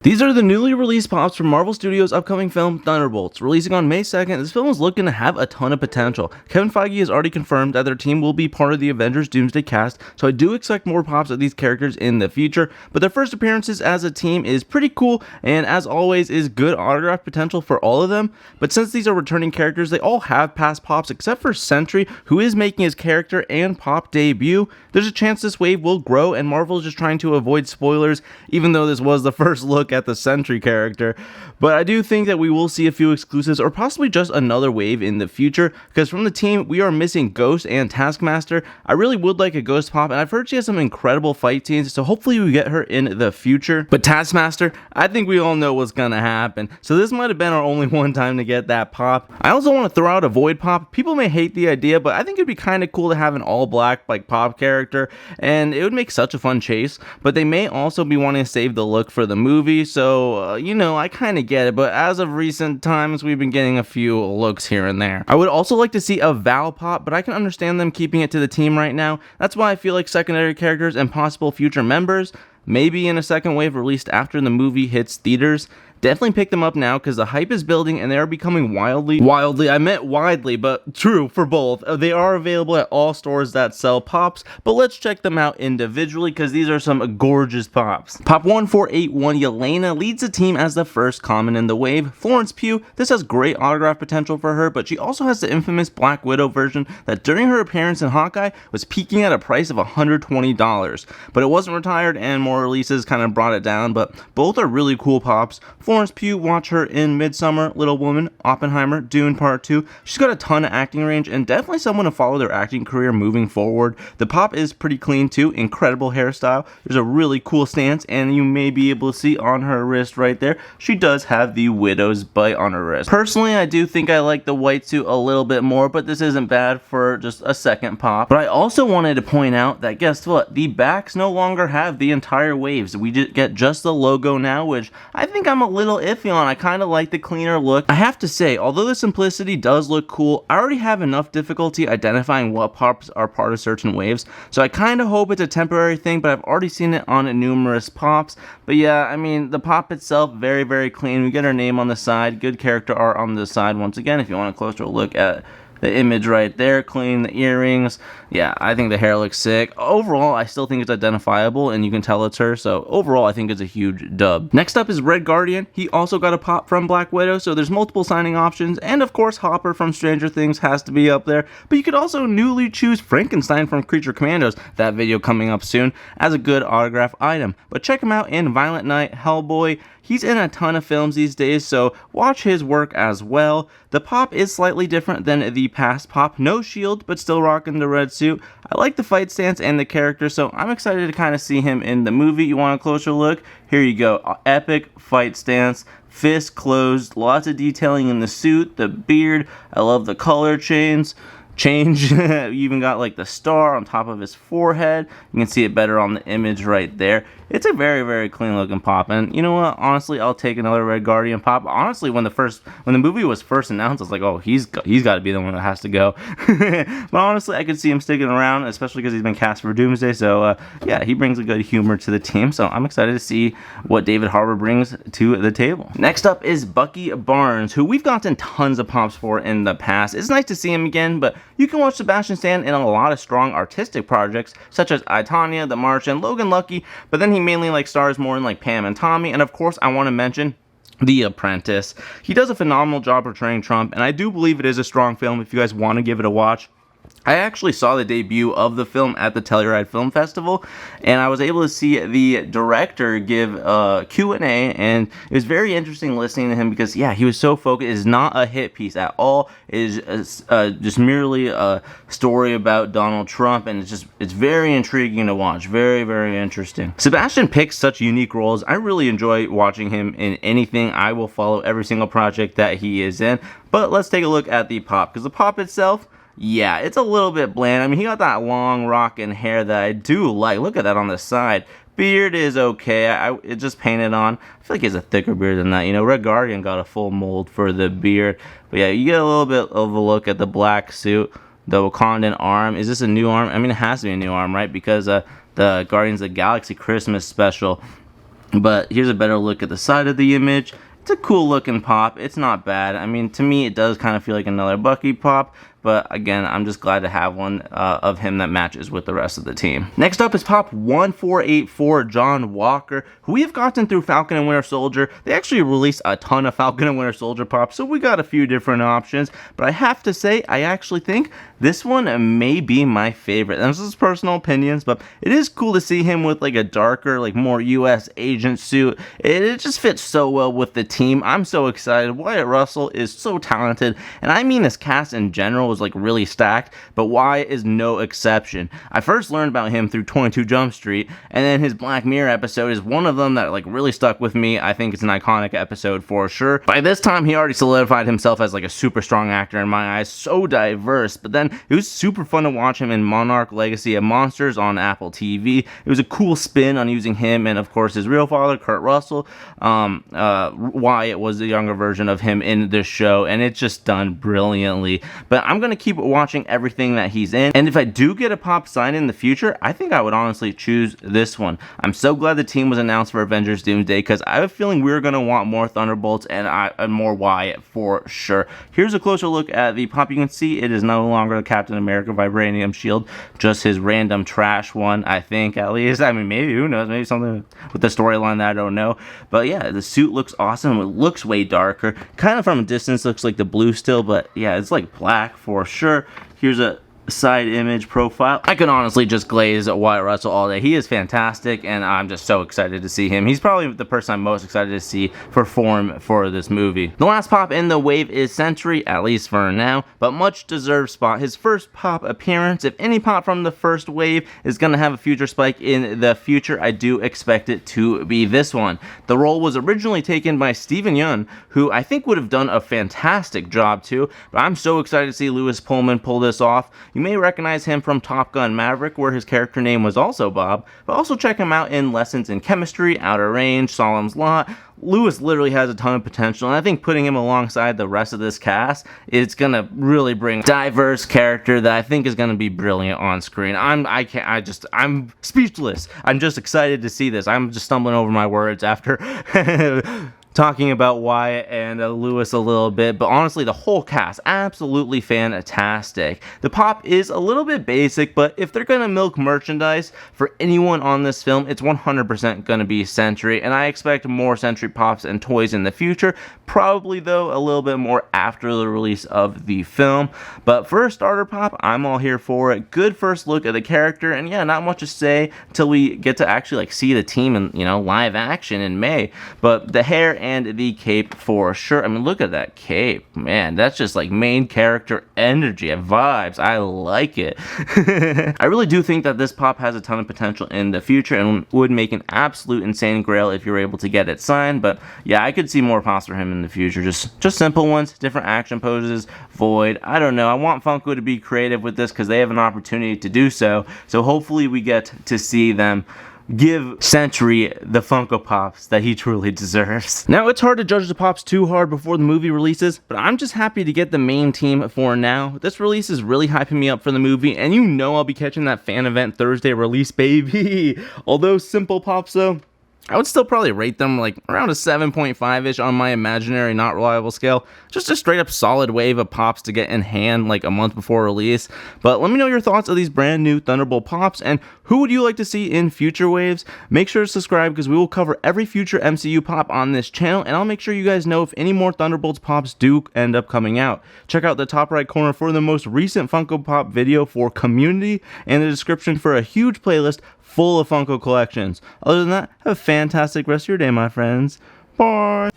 These are the newly released pops from Marvel Studios' upcoming film Thunderbolts. Releasing on May 2nd, this film is looking to have a ton of potential. Kevin Feige has already confirmed that their team will be part of the Avengers Doomsday cast, so I do expect more pops of these characters in the future, but their first appearances as a team is pretty cool, and as always is good autograph potential for all of them. But since these are returning characters, they all have past pops except for Sentry, who is making his character and pop debut. There's a chance this wave will grow, and Marvel is just trying to avoid spoilers, even though this was the first look at the Sentry character. But I do think that we will see a few exclusives or possibly just another wave in the future, because from the team we are missing Ghost and Taskmaster. I really would like a Ghost pop, and I've heard she has some incredible fight scenes, so hopefully we get her in the future. But Taskmaster, I think we all know what's gonna happen, so this might have been our only one time to get that pop. I also want to throw out a Void pop. People may hate the idea, but I think it'd be kind of cool to have an all black like pop character, and it would make such a fun chase. But they may also be wanting to save the look for the movie, so you know, I kind of get it, but as of recent times, we've been getting a few looks here and there. I would also like to see a Val pop, but I can understand them keeping it to the team right now. That's why I feel like secondary characters and possible future members, maybe in a second wave released after the movie hits theaters. Definitely pick them up now because the hype is building and they are becoming widely, I meant widely, but true for both. They are available at all stores that sell pops, but let's check them out individually because these are some gorgeous pops. Pop 1481 Yelena leads the team as the first common in the wave. Florence Pugh, this has great autograph potential for her, but she also has the infamous Black Widow version that during her appearance in Hawkeye was peaking at a price of $120, but it wasn't retired and more releases kind of brought it down, but both are really cool pops. Florence Pugh, watch her in Midsummer, Little Woman, Oppenheimer, Dune Part 2. She's got a ton of acting range and definitely someone to follow their acting career moving forward. The pop is pretty clean too, incredible hairstyle. There's a really cool stance and you may be able to see on her wrist right there, she does have the Widow's bite on her wrist. Personally, I do think I like the white suit a little bit more, but this isn't bad for just a second pop. But I also wanted to point out that guess what? The backs no longer have the entire waves. We get just the logo now, which I think I'm a little iffy on. I kind of like the cleaner look. I have to say, although the simplicity does look cool, I already have enough difficulty identifying what pops are part of certain waves, so I kind of hope it's a temporary thing, but I've already seen it on numerous pops. But yeah, I mean, the pop itself, very, very clean. We get our name on the side, good character art on the side once again, if you want a closer look at the image right there, clean, the earrings. Yeah, I think the hair looks sick. Overall, I still think it's identifiable and you can tell it's her, so overall I think it's a huge dub. Next up is Red Guardian. He also got a pop from Black Widow, so there's multiple signing options, and of course Hopper from Stranger Things has to be up there, but you could also newly choose Frankenstein from Creature Commandos, that video coming up soon, as a good autograph item. But check him out in Violent Night, Hellboy. He's in a ton of films these days, so watch his work as well. The pop is slightly different than the past pop. No shield, but still rocking the red suit. I like the fight stance and the character, so I'm excited to kind of see him in the movie. You want a closer look? Here you go. Epic fight stance. Fist closed. Lots of detailing in the suit, the beard. I love the color change. You even got like the star on top of his forehead. You can see it better on the image right there. It's a very, very clean looking pop, and you know what, honestly, I'll take another Red Guardian pop. Honestly, when the movie was first announced, I was like, oh, he's got to be the one that has to go. But honestly, I could see him sticking around, especially because he's been cast for Doomsday, so yeah, he brings a good humor to the team, so I'm excited to see what David Harbour brings to the table. Next up is Bucky Barnes, who we've gotten tons of pops for in the past. It's nice to see him again, but you can watch Sebastian stand in a lot of strong artistic projects, such as I, Tonya, The March, and Logan Lucky, but then he mainly like stars more in like Pam and Tommy, and of course I want to mention The Apprentice. He does a phenomenal job portraying Trump, and I do believe it is a strong film if you guys want to give it a watch. I actually saw the debut of the film at the Telluride Film Festival, and I was able to see the director give a Q&A, and it was very interesting listening to him because, yeah, he was so focused. It's not a hit piece at all. It is just merely a story about Donald Trump, and it's very intriguing to watch. Very, very interesting. Sebastian picks such unique roles. I really enjoy watching him in anything. I will follow every single project that he is in, but let's take a look at the pop, because the pop itself, yeah, it's a little bit bland. I mean, he got that long rockin' hair that I do like. Look at that on the side. Beard is okay. It just painted on. I feel like he has a thicker beard than that. You know, Red Guardian got a full mold for the beard. But yeah, you get a little bit of a look at the black suit. The Wakandan arm. Is this a new arm? I mean, it has to be a new arm, right? Because the Guardians of the Galaxy Christmas special But here's a better look at the side of the image. It's a cool looking pop. It's not bad. I mean, to me, it does kind of feel like another Bucky pop. But again, I'm just glad to have one of him that matches with the rest of the team. Next up is Pop 1484 John Walker, who we have gotten through Falcon and Winter Soldier. They actually released a ton of Falcon and Winter Soldier pops, so we got a few different options. But I have to say, I actually think this one may be my favorite. And this is personal opinions, but it is cool to see him with like a darker, like more US agent suit. It just fits so well with the team. I'm so excited. Wyatt Russell is so talented, and I mean this cast in general was like really stacked, but Wyatt is no exception. I first learned about him through 22 Jump Street, and then his Black Mirror episode is one of them that like really stuck with me. I think it's an iconic episode for sure. By this time, he already solidified himself as like a super strong actor in my eyes, so diverse. But then it was super fun to watch him in Monarch Legacy of Monsters on Apple TV. It was a cool spin on using him and of course his real father, Kurt Russell. Wyatt was the younger version of him in this show, and it's just done brilliantly. But I'm gonna keep watching everything that he's in, and if I do get a pop sign in the future, I think I would honestly choose this one. I'm so glad the team was announced for Avengers Doomsday, because I have a feeling we're gonna want more Thunderbolts and more Wyatt for sure. Here's a closer look at the pop. You can see it is no longer the Captain America Vibranium shield, just his random trash one, I think, at least. I mean, maybe, who knows, maybe something with the storyline that I don't know. But yeah, the suit looks awesome. It looks way darker, kind of from a distance looks like the blue still, but yeah, it's like black for sure. Here's a side image profile. I can honestly just glaze Wyatt Russell all day. He is fantastic, and I'm just so excited to see him. He's probably the person I'm most excited to see perform for this movie. The last pop in the wave is Sentry, at least for now, but much deserved spot. His first pop appearance. If any pop from the first wave is going to have a future spike in the future, I do expect it to be this one. The role was originally taken by Steven Yeun, who I think would have done a fantastic job too, but I'm so excited to see Lewis Pullman pull this off. You may recognize him from Top Gun Maverick, where his character name was also Bob, but also check him out in Lessons in Chemistry, Outer Range, Solemn's Lot. Lewis literally has a ton of potential, and I think putting him alongside the rest of this cast is gonna really bring a diverse character that I think is gonna be brilliant on screen. I'm speechless. I'm just excited to see this. I'm just stumbling over my words after talking about Wyatt and Lewis a little bit, but honestly, the whole cast, absolutely fantastic. The pop is a little bit basic, but if they're gonna milk merchandise for anyone on this film, it's 100% gonna be Sentry, and I expect more Sentry pops and toys in the future, probably though a little bit more after the release of the film. But for a starter pop, I'm all here for it. Good first look at the character, and yeah, not much to say until we get to actually like see the team in, you know, live action in May. But the hair and the cape for sure. I mean, look at that cape, man. That's just like main character energy and vibes. I like it. I really do think that this pop has a ton of potential in the future and would make an absolute insane grail if you're able to get it signed. But yeah, I could see more pops for him in the future. Just simple ones, different action poses, void. I don't know. I want Funko to be creative with this because they have an opportunity to do so. So hopefully we get to see them give Sentry the Funko Pops that he truly deserves. Now, it's hard to judge the pops too hard before the movie releases, but I'm just happy to get the main team for now. This release is really hyping me up for the movie, and you know I'll be catching that fan event Thursday release, baby. Although simple pops though, I would still probably rate them like around a 7.5-ish on my imaginary not reliable scale. Just a straight up solid wave of pops to get in hand like a month before release. But let me know your thoughts of these brand new Thunderbolt pops, and who would you like to see in future waves? Make sure to subscribe because we will cover every future MCU pop on this channel, and I'll make sure you guys know if any more Thunderbolts pops do end up coming out. Check out the top right corner for the most recent Funko Pop video for Community, and the description for a huge playlist full of Funko collections. Other than that, have a fantastic rest of your day, my friends. Bye!